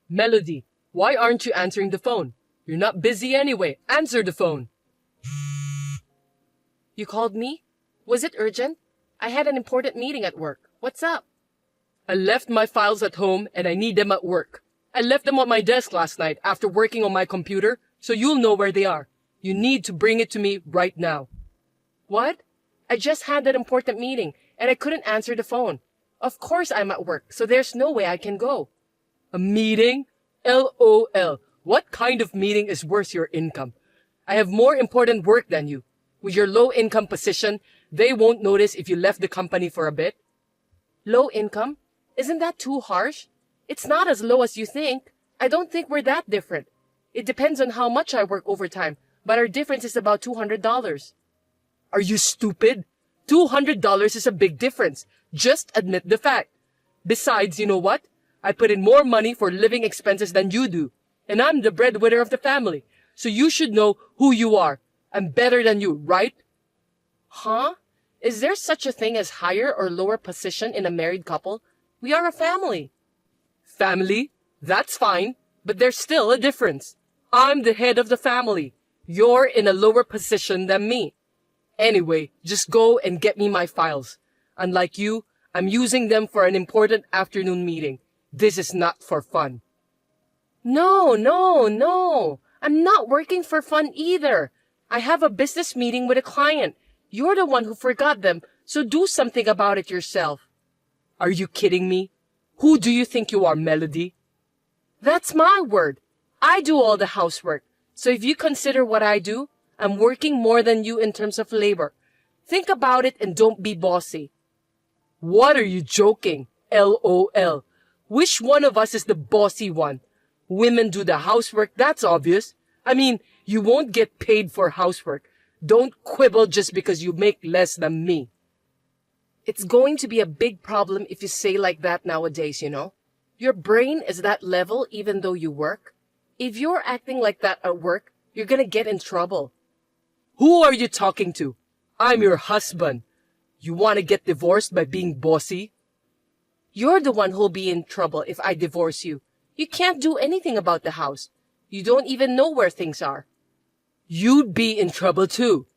Melody, why aren't you answering the phone? You're not busy anyway. Answer the phone. You called me? Was it urgent? I had an important meeting at work. What's up? I left my files at home and I need them at work. I left them on my desk last night after working on my computer, so you'll know where they are. You need to bring it to me right now. What? I just had that important meeting and I couldn't answer the phone. Of course I'm at work, so there's no way I can go. A meeting? LOL. What kind of meeting is worth your income? I have more important work than you. With your low income position, they won't notice if you left the company for a bit. Low income? Isn't that too harsh? It's not as low as you think. I don't think we're that different. It depends on how much I work overtime, but our difference is about $200. Are you stupid? $200 is a big difference. Just admit the fact. Besides, you know what? I put in more money for living expenses than you do. And I'm the breadwinner of the family. So you should know who you are. I'm better than you, right? Huh? Is there such a thing as higher or lower position in a married couple? We are a family. Family? That's fine. But there's still a difference. I'm the head of the family. You're in a lower position than me. Anyway, just go and get me my files. Unlike you, I'm using them for an important afternoon meeting. This is not for fun. No. I'm not working for fun either. I have a business meeting with a client. You're the one who forgot them, so do something about it yourself. Are you kidding me? Who do you think you are, Melody? That's my word. I do all the housework. So if you consider what I do, I'm working more than you in terms of labor. Think about it and don't be bossy. What are you joking? LOL. Which one of us is the bossy one? Women do the housework, that's obvious. I mean, you won't get paid for housework. Don't quibble just because you make less than me. It's going to be a big problem if you say like that nowadays, you know. Your brain is that level even though you work. If you're acting like that at work, you're gonna get in trouble. Who are you talking to? I'm your husband. You want to get divorced by being bossy? You're the one who'll be in trouble if I divorce you. You can't do anything about the house. You don't even know where things are. You'd be in trouble too.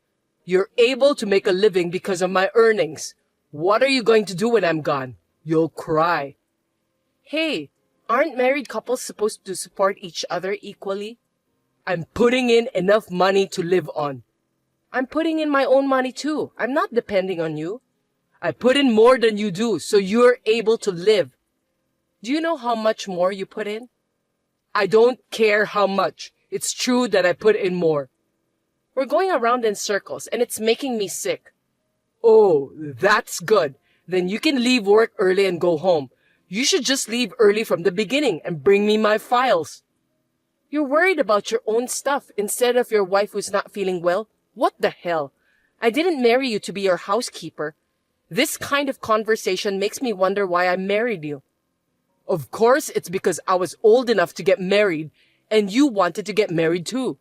You're able to make a living because of my earnings. What are you going to do when I'm gone? You'll cry. Hey, aren't married couples supposed to support each other equally? I'm putting in enough money to live on. I'm putting in my own money too. I'm not depending on you. I put in more than you do, so you're able to live. Do you know how much more you put in? I don't care how much. It's true that I put in more. We're going around in circles and it's making me sick. Oh, that's good. Then you can leave work early and go home. You should just leave early from the beginning and bring me my files. You're worried about your own stuff instead of your wife who's not feeling well. What the hell? I didn't marry you to be your housekeeper. This kind of conversation makes me wonder why I married you. Of course, it's because I was old enough to get married, and you wanted to get married too.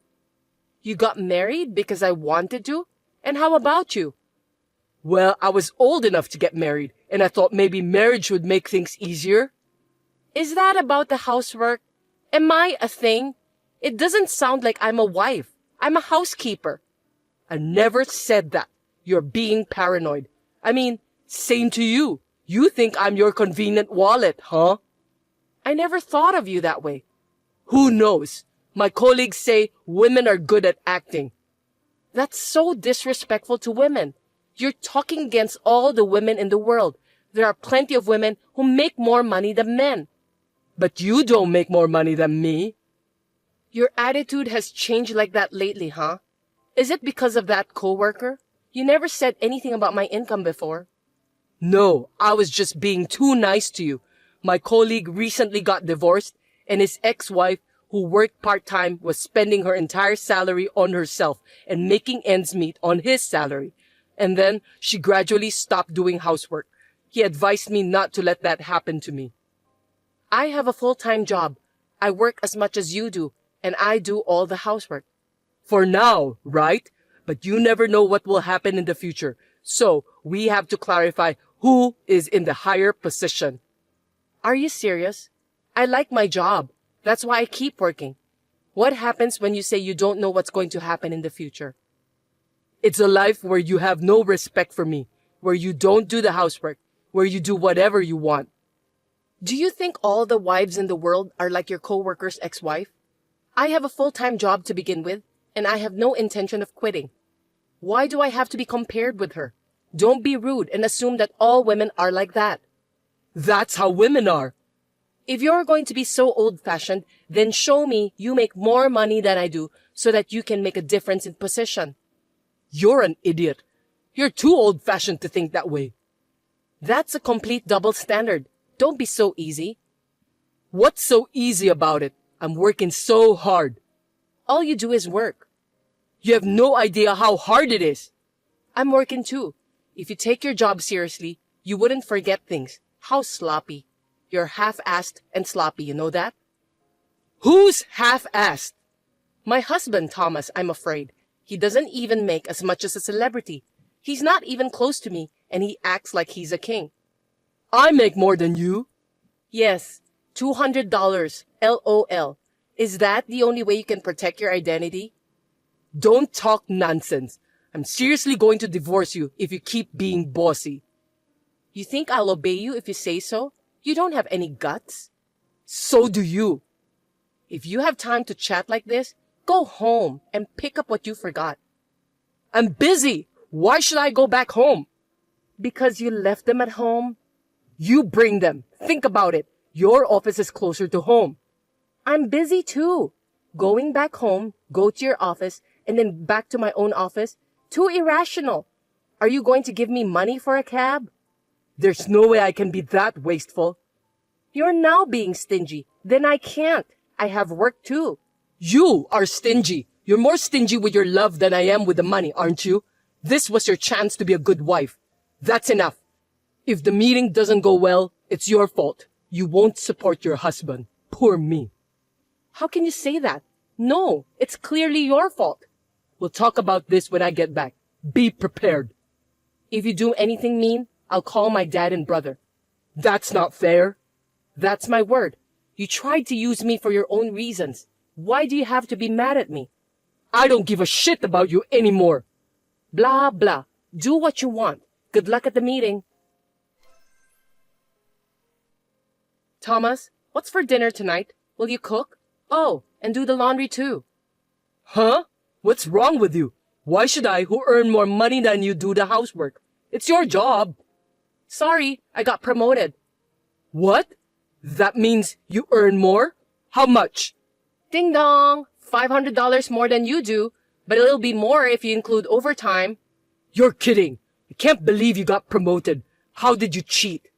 You got married because I wanted to? And how about you? Well, I was old enough to get married, and I thought maybe marriage would make things easier. Is that about the housework? Am I a thing? It doesn't sound like I'm a wife. I'm a housekeeper. I never said that. You're being paranoid. I mean, same to you. You think I'm your convenient wallet, huh? I never thought of you that way. Who knows? My colleagues say women are good at acting. That's so disrespectful to women. You're talking against all the women in the world. There are plenty of women who make more money than men. But you don't make more money than me. Your attitude has changed like that lately, huh? Is it because of that coworker? You never said anything about my income before. No, I was just being too nice to you. My colleague recently got divorced, and his ex-wife, who worked part-time, was spending her entire salary on herself and making ends meet on his salary. And then she gradually stopped doing housework. He advised me not to let that happen to me. I have a full-time job. I work as much as you do, and I do all the housework. For now, right? But you never know what will happen in the future. So we have to clarify who is in the higher position. Are you serious? I like my job. That's why I keep working. What happens when you say you don't know what's going to happen in the future? It's a life where you have no respect for me, where you don't do the housework, where you do whatever you want. Do you think all the wives in the world are like your coworker's ex-wife? I have a full-time job to begin with, and I have no intention of quitting. Why do I have to be compared with her? Don't be rude and assume that all women are like that. That's how women are. If you're going to be so old-fashioned, then show me you make more money than I do so that you can make a difference in position. You're an idiot. You're too old-fashioned to think that way. That's a complete double standard. Don't be so easy. What's so easy about it? I'm working so hard. All you do is work. You have no idea how hard it is. I'm working too. If you take your job seriously, you wouldn't forget things. How sloppy. You're half-assed and sloppy, you know that? Who's half-assed? My husband, Thomas, I'm afraid. He doesn't even make as much as a celebrity. He's not even close to me, and he acts like he's a king. I make more than you. Yes, $200, LOL. Is that the only way you can protect your identity? Don't talk nonsense. I'm seriously going to divorce you if you keep being bossy. You think I'll obey you if you say so? You don't have any guts. So do you. If you have time to chat like this, go home and pick up what you forgot. I'm busy. Why should I go back home? Because you left them at home? You bring them. Think about it. Your office is closer to home. I'm busy too. Going back home, go to your office, and then back to my own office? Too irrational. Are you going to give me money for a cab? There's no way I can be that wasteful. You're now being stingy. Then I can't. I have work too. You are stingy. You're more stingy with your love than I am with the money, aren't you? This was your chance to be a good wife. That's enough. If the meeting doesn't go well, it's your fault. You won't support your husband. Poor me. How can you say that? No, it's clearly your fault. We'll talk about this when I get back. Be prepared. If you do anything mean, I'll call my dad and brother. That's not fair. That's my word. You tried to use me for your own reasons. Why do you have to be mad at me? I don't give a shit about you anymore. Blah, blah. Do what you want. Good luck at the meeting. Thomas, what's for dinner tonight? Will you cook? Oh, and do the laundry too. Huh? What's wrong with you? Why should I, who earn more money than you, do the housework? It's your job. Sorry, I got promoted. What? That means you earn more? How much? Ding dong! $500 more than you do, but it'll be more if you include overtime. You're kidding. I can't believe you got promoted. How did you cheat?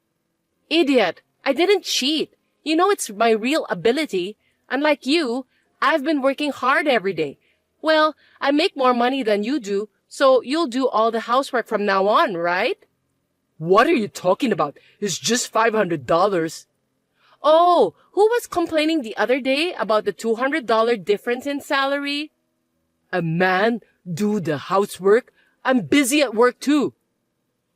Idiot! I didn't cheat. You know it's my real ability. Unlike you, I've been working hard every day. Well, I make more money than you do, so you'll do all the housework from now on, right? What are you talking about? It's just $500. Oh, who was complaining the other day about the $200 difference in salary? A man do the housework? I'm busy at work too.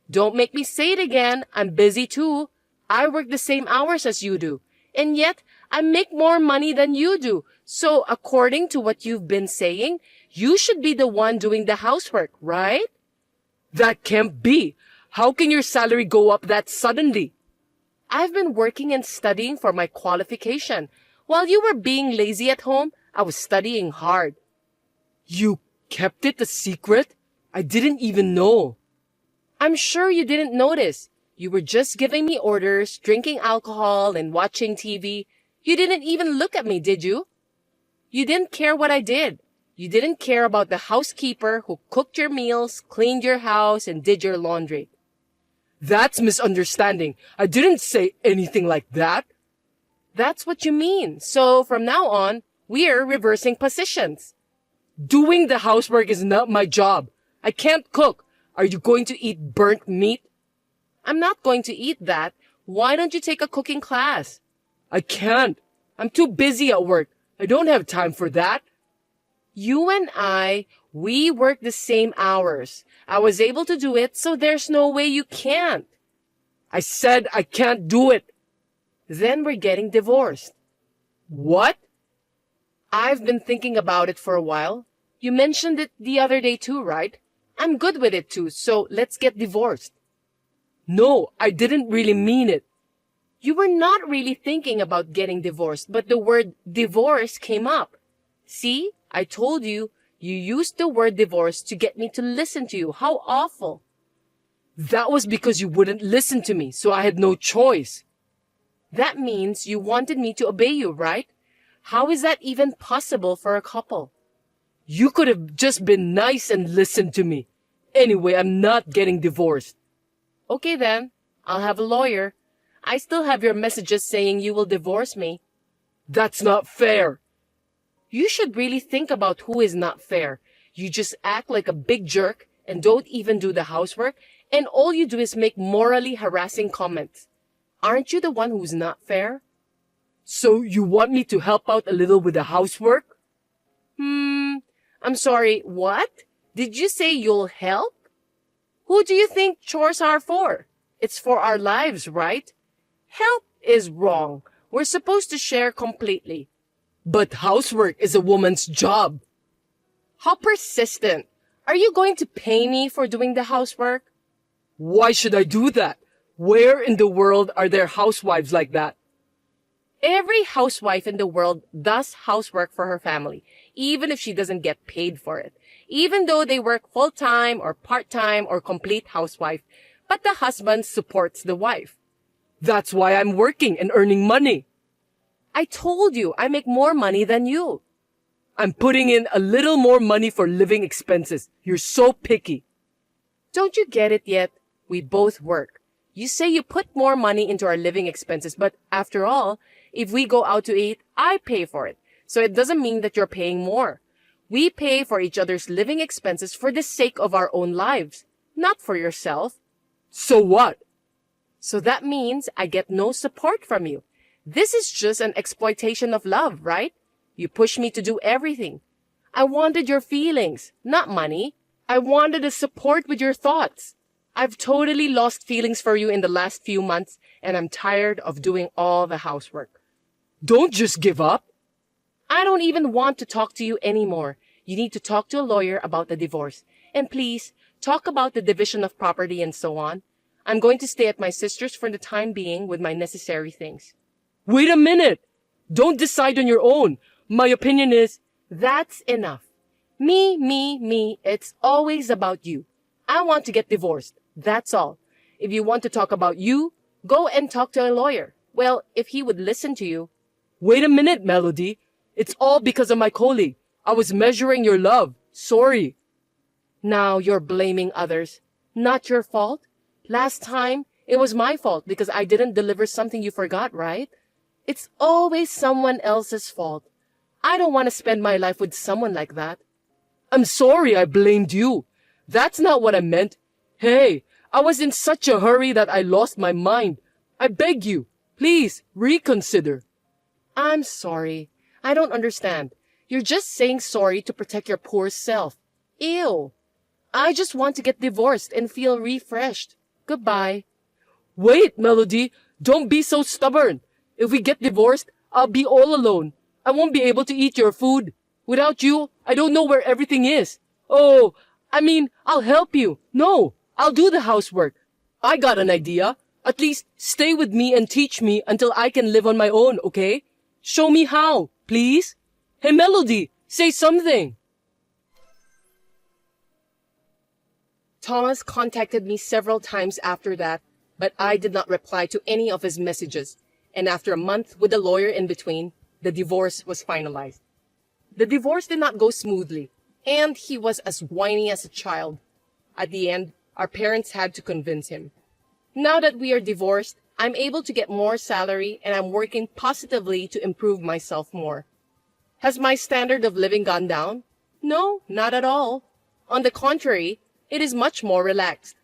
Don't make me say it again. I'm busy too. I work the same hours as you do. And yet, I make more money than you do. So, according to what you've been saying, you should be the one doing the housework, right? That can't be. How can your salary go up that suddenly? I've been working and studying for my qualification. While you were being lazy at home, I was studying hard. You kept it a secret? I didn't even know. I'm sure you didn't notice. You were just giving me orders, drinking alcohol, and watching TV. You didn't even look at me, did you? You didn't care what I did. You didn't care about the housekeeper who cooked your meals, cleaned your house, and did your laundry. That's misunderstanding. I didn't say anything like that. That's what you mean. So from now on, we're reversing positions. Doing the housework is not my job. I can't cook. Are you going to eat burnt meat? I'm not going to eat that. Why don't you take a cooking class? I can't. I'm too busy at work. I don't have time for that. You and we work the same hours. I was able to do it, so there's no way you can't. I said I can't do it. Then we're getting divorced. What? I've been thinking about it for a while. You mentioned it the other day too, right? I'm good with it too, so let's get divorced. No, I didn't really mean it. You were not really thinking about getting divorced, but the word divorce came up. See, I told you, you used the word divorce to get me to listen to you. How awful. That was because you wouldn't listen to me, so I had no choice. That means you wanted me to obey you, right? How is that even possible for a couple? You could have just been nice and listened to me. Anyway, I'm not getting divorced. Okay then, I'll have a lawyer. I still have your messages saying you will divorce me. That's not fair. You should really think about who is not fair. You just act like a big jerk and don't even do the housework, and all you do is make morally harassing comments. Aren't you the one who's not fair? So you want me to help out a little with the housework? I'm sorry, what? Did you say you'll help? Who do you think chores are for? It's for our lives, right? Help is wrong. We're supposed to share completely. But housework is a woman's job. How persistent. Are you going to pay me for doing the housework? Why should I do that? Where in the world are there housewives like that? Every housewife in the world does housework for her family, even if she doesn't get paid for it. Even though they work full-time or part-time or complete housewife, but the husband supports the wife. That's why I'm working and earning money. I told you I make more money than you. I'm putting in a little more money for living expenses. You're so picky. Don't you get it yet? We both work. You say you put more money into our living expenses, but after all, if we go out to eat, I pay for it. So it doesn't mean that you're paying more. We pay for each other's living expenses for the sake of our own lives, not for yourself. So what? So that means I get no support from you. This is just an exploitation of love, right? You push me to do everything. I wanted your feelings, not money. I wanted a support with your thoughts. I've totally lost feelings for you in the last few months, and I'm tired of doing all the housework. Don't just give up. I don't even want to talk to you anymore. You need to talk to a lawyer about the divorce. And please, talk about the division of property and so on. I'm going to stay at my sister's for the time being with my necessary things. Wait a minute. Don't decide on your own. My opinion is... That's enough. Me. It's always about you. I want to get divorced. That's all. If you want to talk about you, go and talk to a lawyer. Well, if he would listen to you. Wait a minute, Melody. It's all because of my colleague. I was measuring your love. Sorry. Now you're blaming others. Not your fault. Last time, it was my fault because I didn't deliver something you forgot, right? It's always someone else's fault. I don't want to spend my life with someone like that. I'm sorry I blamed you. That's not what I meant. Hey, I was in such a hurry that I lost my mind. I beg you, please reconsider. I'm sorry. I don't understand. You're just saying sorry to protect your poor self. Ew. I just want to get divorced and feel refreshed. Goodbye. Wait, Melody, don't be so stubborn. If we get divorced, I'll be all alone. I won't be able to eat your food. Without you, I don't know where everything is. Oh, I'll help you. No, I'll do the housework. I got an idea. At least stay with me and teach me until I can live on my own, okay? Show me how, please. Hey, Melody, say something. Thomas contacted me several times after that, but I did not reply to any of his messages. And after a month with a lawyer in between, the divorce was finalized. The divorce did not go smoothly, and he was as whiny as a child. At the end, our parents had to convince him. Now that we are divorced, I'm able to get more salary and I'm working positively to improve myself more. Has my standard of living gone down? No, not at all. On the contrary, it is much more relaxed.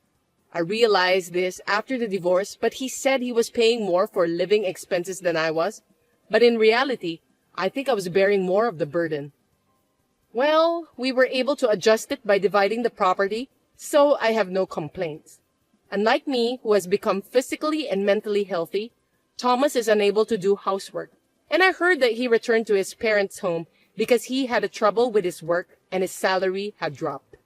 I realized this after the divorce, but he said he was paying more for living expenses than I was. But in reality, I think I was bearing more of the burden. Well, we were able to adjust it by dividing the property, so I have no complaints. Unlike me, who has become physically and mentally healthy, Thomas is unable to do housework. And I heard that he returned to his parents' home because he had a trouble with his work and his salary had dropped.